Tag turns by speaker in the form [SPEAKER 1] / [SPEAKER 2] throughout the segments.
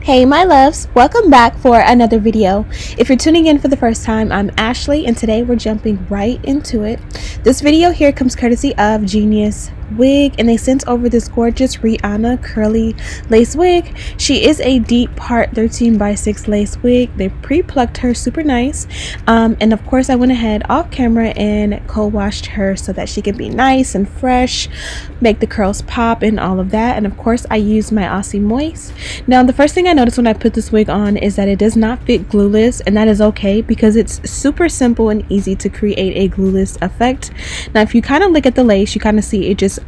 [SPEAKER 1] Hey my loves, welcome back for another video. If you're tuning in for the first time, I'm Ashley and today we're jumping right into it. This video here comes courtesy of Genius Wig, and they sent over this gorgeous Rihanna curly lace wig. She is a deep part 13x6 lace wig. They pre-plucked her super nice, and of course I went ahead off camera and co-washed her so that she can be nice and fresh, make the curls pop and all of that. And of course I used my Aussie Moist. Now the first thing I noticed when I put this wig on is that it does not fit glueless, and that is okay because it's super simple and easy to create a glueless effect. Now if you kind of look at the lace, you kind of see it just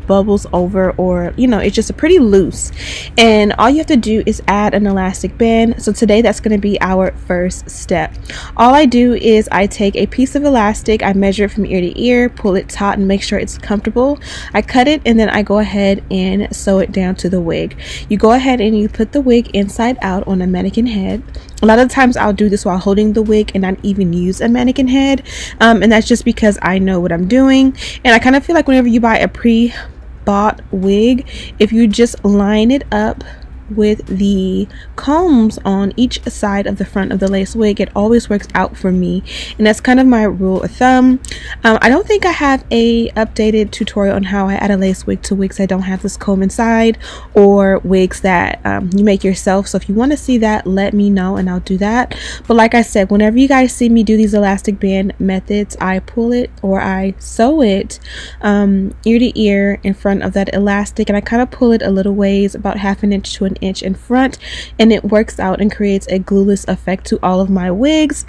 [SPEAKER 1] bubbles over, or it's just a pretty loose, and all you have to do is add an elastic band. So today that's going to be our first step. All I do is I take a piece of elastic, I measure it from ear to ear, pull it taut and make sure it's comfortable. I cut it and then I go ahead and sew it down to the wig. You go ahead and you put the wig inside out on a mannequin head. A lot of times I'll do this while holding the wig and not even use a mannequin head, and that's just because I know what I'm doing. And I kind of feel like whenever you buy a pre-bought wig, if you just line it up with the combs on each side of the front of the lace wig, it always works out for me, and that's kind of my rule of thumb. I don't think I have a updated tutorial on how I add a lace wig to wigs that don't have this comb inside, or wigs that you make yourself. So if you want to see that, let me know and I'll do that. But like I said, whenever you guys see me do these elastic band methods, I pull it or I sew it ear to ear in front of that elastic, and I kind of pull it a little ways, about half an inch to an inch in front, and it works out and creates a glueless effect to all of my wigs.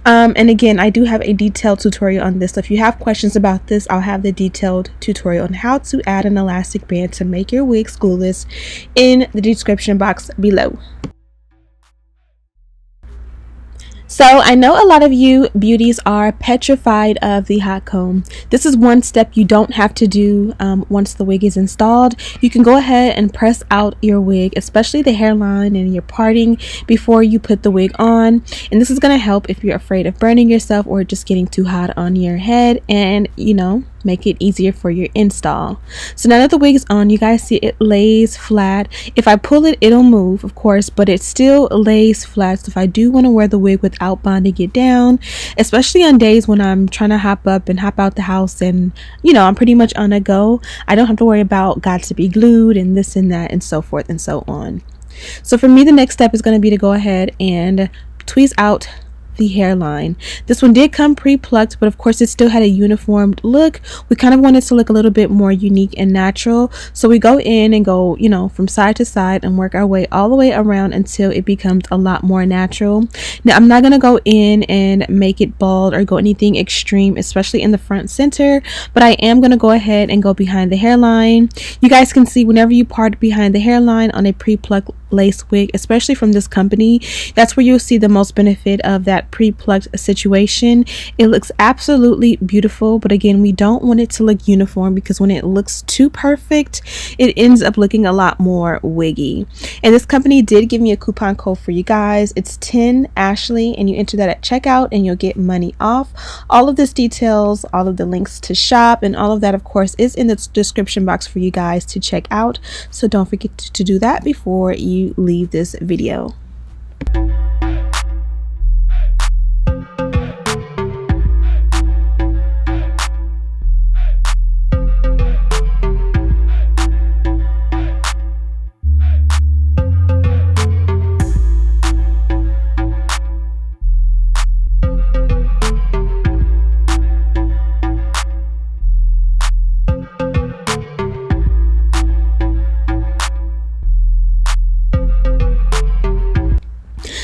[SPEAKER 1] And again, I do have a detailed tutorial on this, so if you have questions about this, I'll have the detailed tutorial on how to add an elastic band to make your wigs glueless in the description box below. So I know a lot of you beauties are petrified of the hot comb. This is one step you don't have to do once the wig is installed. You can go ahead and press out your wig, especially the hairline and your parting, before you put the wig on. And this is going to help if you're afraid of burning yourself or just getting too hot on your head, and make it easier for your install. So now that the wig is on, you guys see it lays flat. If I pull it, it'll move, of course, but it still lays flat. So if I do want to wear the wig without bonding it down, especially on days when I'm trying to hop up and hop out the house and I'm pretty much on a go, I don't have to worry about got to be glued and this and that and so forth and so on. So for me, the next step is going to be to go ahead and tweeze out the hairline. This one did come pre-plucked, but of course it still had a uniformed look. We kind of wanted to look a little bit more unique and natural, so we go in and go from side to side and work our way all the way around until it becomes a lot more natural. Now I'm not going to go in and make it bald or go anything extreme, especially in the front center, but I am going to go ahead and go behind the hairline. You guys can see whenever you part behind the hairline on a pre-plucked lace wig, especially from this company, that's where you'll see the most benefit of that pre-plucked situation. It looks absolutely beautiful, but again, we don't want it to look uniform, because when it looks too perfect, it ends up looking a lot more wiggy. And this company did give me a coupon code for you guys. It's 10 Ashley, and you enter that at checkout and you'll get money off. All of this details, all of the links to shop and all of that, of course, is in the description box for you guys to check out, so don't forget to do that before you leave this video.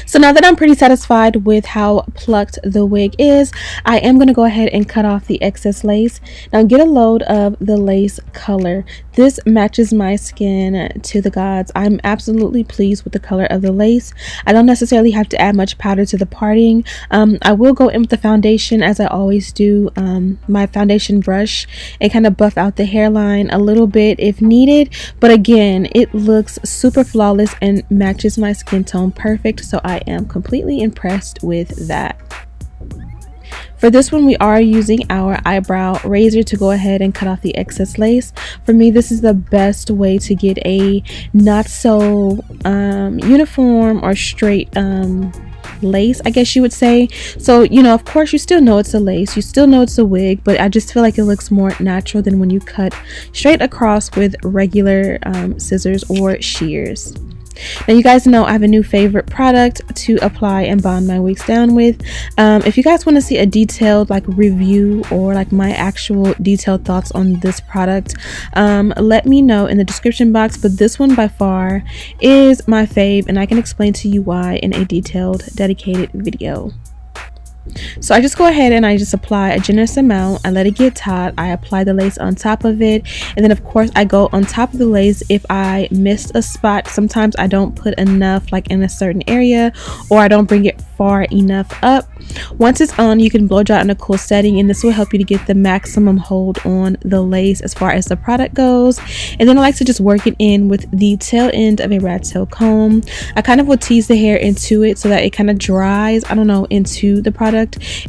[SPEAKER 1] So now that I'm pretty satisfied with how plucked the wig is, I am going to go ahead and cut off the excess lace. Now get a load of the lace color. This matches my skin to the gods. I'm absolutely pleased with the color of the lace. I don't necessarily have to add much powder to the parting. I will go in with the foundation, as I always do, my foundation brush, and kind of buff out the hairline a little bit if needed. But again, it looks super flawless and matches my skin tone perfect, so I am completely impressed with that. For this one, we are using our eyebrow razor to go ahead and cut off the excess lace. For me, this is the best way to get a not so uniform or straight lace, I guess you would say. So, you know, of course you still know it's a lace, you still know it's a wig, but I just feel like it looks more natural than when you cut straight across with regular scissors or shears. Now, you guys know I have a new favorite product to apply and bond my wigs down with. If you guys want to see a detailed like review or like my actual detailed thoughts on this product, let me know in the description box, but this one by far is my fave, and I can explain to you why in a detailed dedicated video. So I just go ahead and I just apply a generous amount. I let it get hot. I apply the lace on top of it, and then of course I go on top of the lace if I missed a spot. Sometimes I don't put enough like in a certain area, or I don't bring it far enough up. Once it's on, you can blow dry in a cool setting, and this will help you to get the maximum hold on the lace as far as the product goes. And then I like to just work it in with the tail end of a rat tail comb. I kind of will tease the hair into it so that it kind of dries, I don't know, into the product.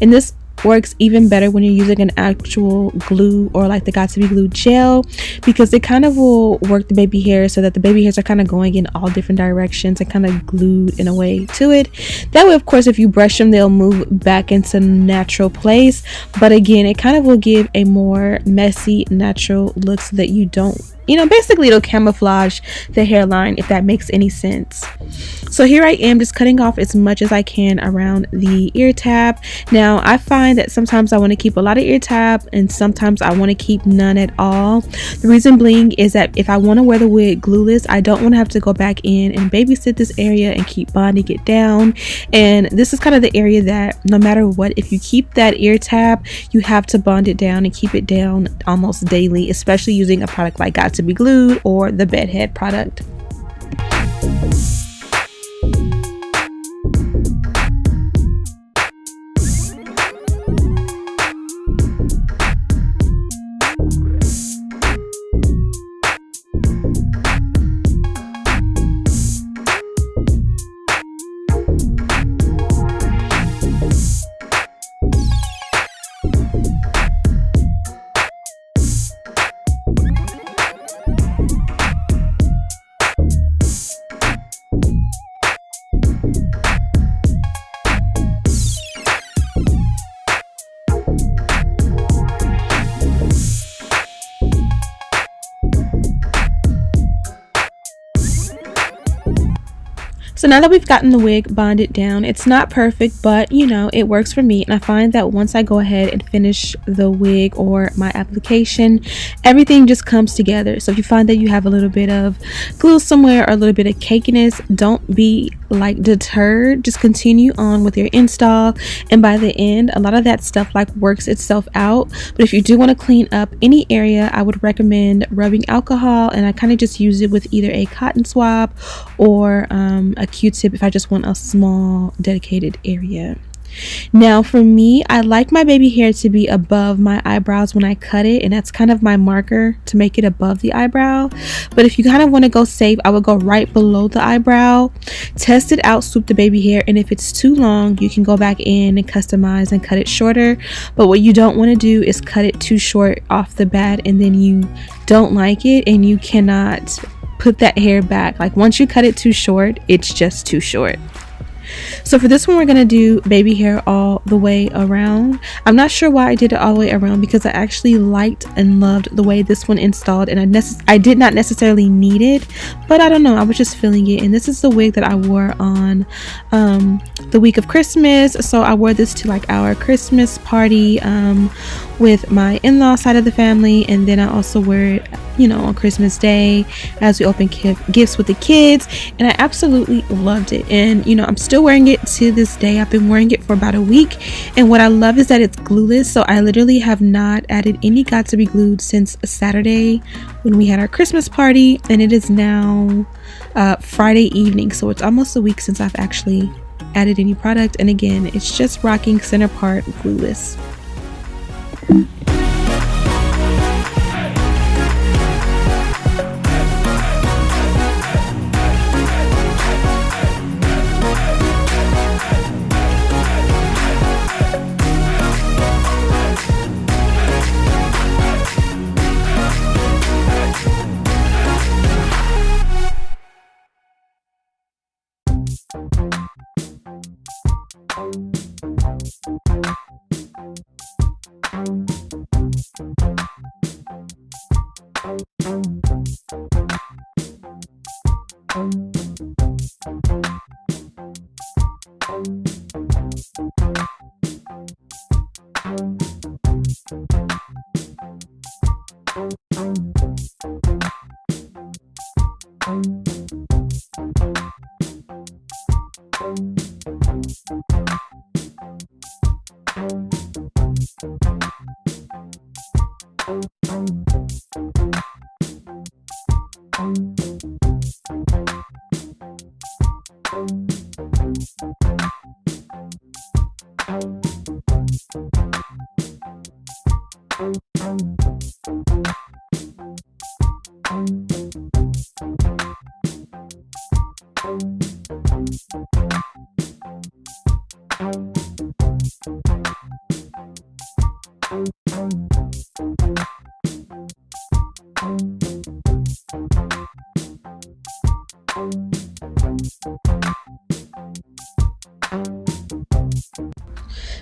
[SPEAKER 1] And this works even better when you're using an actual glue or like the Got2b glue gel, because it kind of will work the baby hair so that the baby hairs are kind of going in all different directions and kind of glued in a way to it. That way, of course, if you brush them, they'll move back into natural place, but again, it kind of will give a more messy natural look so that you don't, you know, basically it'll camouflage the hairline, if that makes any sense. So here I am just cutting off as much as I can around the ear tab. Now I find that sometimes I want to keep a lot of ear tab and sometimes I want to keep none at all. The reason being is that if I want to wear the wig glueless, I don't want to have to go back in and babysit this area and keep bonding it down. And this is kind of the area that no matter what, if you keep that ear tab, you have to bond it down and keep it down almost daily, especially using a product like Got2b Glued or the Bedhead product. So now that we've gotten the wig bonded down, it's not perfect, but you know, it works for me. And I find that once I go ahead and finish the wig or my application, everything just comes together. So if you find that you have a little bit of glue somewhere or a little bit of cakiness, don't be like deterred. Just continue on with your install, and by the end, a lot of that stuff like works itself out. But if you do want to clean up any area, I would recommend rubbing alcohol, and I kind of just use it with either a cotton swab or a Q-tip if I just want a small dedicated area. Now for me, I like my baby hair to be above my eyebrows when I cut it, and that's kind of my marker to make it above the eyebrow. But if you kind of want to go safe, I would go right below the eyebrow, test it out, swoop the baby hair, and if it's too long, you can go back in and customize and cut it shorter. But what you don't want to do is cut it too short off the bat and then you don't like it and you cannot put that hair back. Like once you cut it too short, it's just too short. So for this one, we're gonna do baby hair all the way around. I'm not sure why I did it all the way around, because I actually liked and loved the way this one installed, and I did not necessarily need it, but I don't know, I was just feeling it. And this is the wig that I wore on the week of Christmas. So I wore this to like our Christmas party with my in-law side of the family, and then I also wear it, you know, on Christmas Day as we open gifts with the kids, and I absolutely loved it. And you know, I'm still wearing it to this day. I've been wearing it for about a week, and what I love is that it's glueless. So I literally have not added any Got2b Glued since Saturday when we had our Christmas party, and it is now Friday evening, so it's almost a week since I've actually added any product. And again, it's just rocking center part glueless.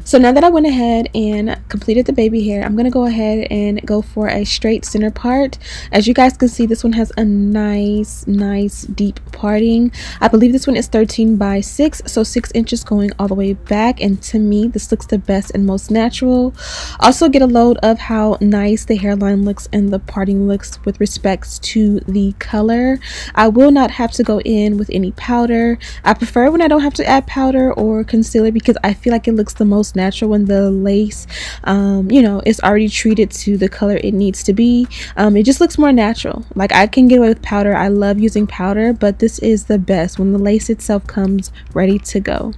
[SPEAKER 1] So now that I went ahead and completed the baby hair, I'm going to go ahead and go for a straight center part. As you guys can see, this one has a nice deep parting. I believe this one is 13 by 6, so 6 inches going all the way back, and to me this looks the best and most natural. Also get a load of how nice the hairline looks and the parting looks with respects to the color. I will not have to go in with any powder. I prefer when I don't have to add powder or concealer because I feel like it looks the most natural when the lace you know, is already treated to the color it needs to be. It just looks more natural. Like, I can get away with powder. I love using powder, but this is the best when the lace itself comes ready to go.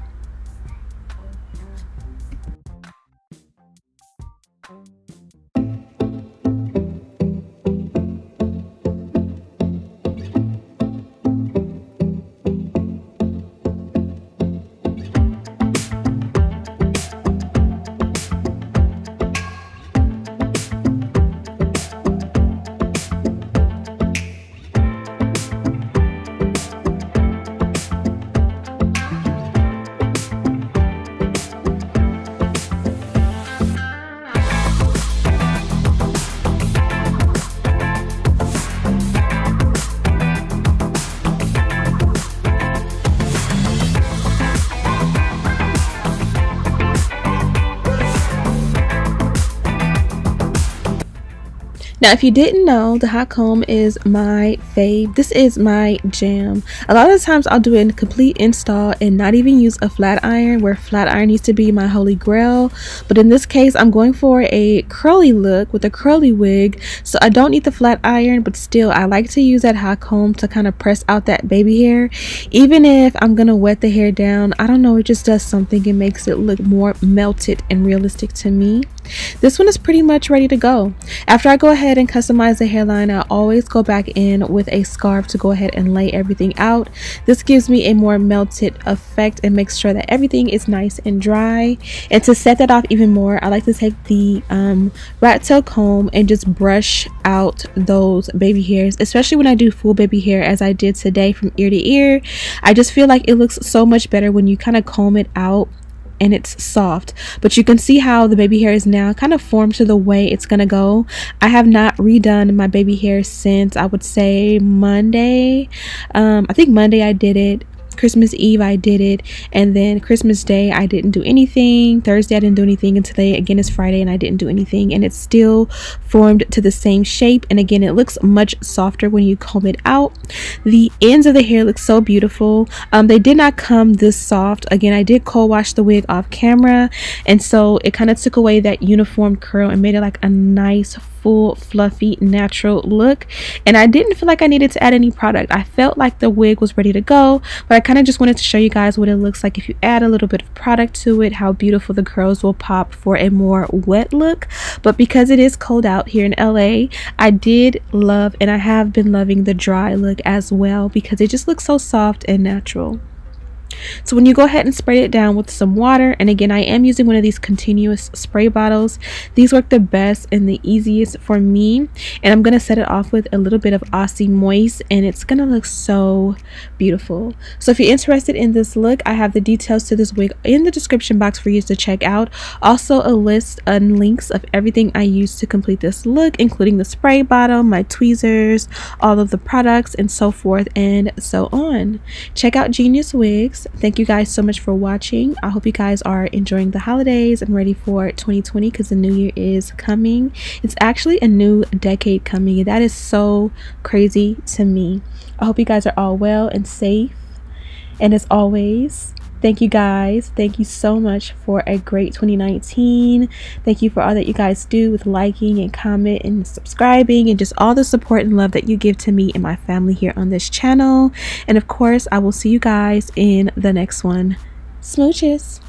[SPEAKER 1] Now, if you didn't know, the hot comb is my fave. This is my jam. A lot of the times I'll do a complete install and not even use a flat iron, where flat iron needs to be my holy grail. But in this case, I'm going for a curly look with a curly wig, so I don't need the flat iron, but still I like to use that hot comb to kind of press out that baby hair. Even if I'm gonna wet the hair down, I don't know, it just does something. It makes it look more melted and realistic to me. This one is pretty much ready to go. After I go ahead and customize the hairline, I always go back in with a scarf to go ahead and lay everything out. This gives me a more melted effect and makes sure that everything is nice and dry. And to set that off even more, I like to take the rat tail comb and just brush out those baby hairs, especially when I do full baby hair as I did today from ear to ear. I just feel like it looks so much better when you kind of comb it out and it's soft. But you can see how the baby hair is now kind of formed to the way it's gonna go. I have not redone my baby hair since, I would say, Monday. I think Monday I did it, Christmas Eve I did it, and then Christmas Day I didn't do anything, Thursday I didn't do anything, and today again is Friday and I didn't do anything, and it's still formed to the same shape. And again, it looks much softer when you comb it out. The ends of the hair look so beautiful. They did not come this soft. Again, I did cold wash the wig off camera, and so it kind of took away that uniform curl and made it like a nice full fluffy natural look. And I didn't feel like I needed to add any product. I felt like the wig was ready to go, but I kind of just wanted to show you guys what it looks like if you add a little bit of product to it, how beautiful the curls will pop for a more wet look. But because it is cold out here in LA, I did love, and I have been loving, the dry look as well, because it just looks so soft and natural. So when you go ahead and spray it down with some water, and again, I am using one of these continuous spray bottles. These work the best and the easiest for me, and I'm going to set it off with a little bit of Aussie Moist, and it's going to look so beautiful. So if you're interested in this look, I have the details to this wig in the description box for you to check out. Also a list and links of everything I used to complete this look, including the spray bottle, my tweezers, all of the products, and so forth and so on. Check out Genius Wigs. Thank you guys so much for watching. I hope you guys are enjoying the holidays and ready for 2020 because the new year is coming. It's actually a new decade coming, and that is so crazy to me. I hope you guys are all well and safe, and as always, thank you guys. Thank you so much for a great 2019. Thank you for all that you guys do with liking and comment and subscribing and just all the support and love that you give to me and my family here on this channel. And of course, I will see you guys in the next one. Smooches.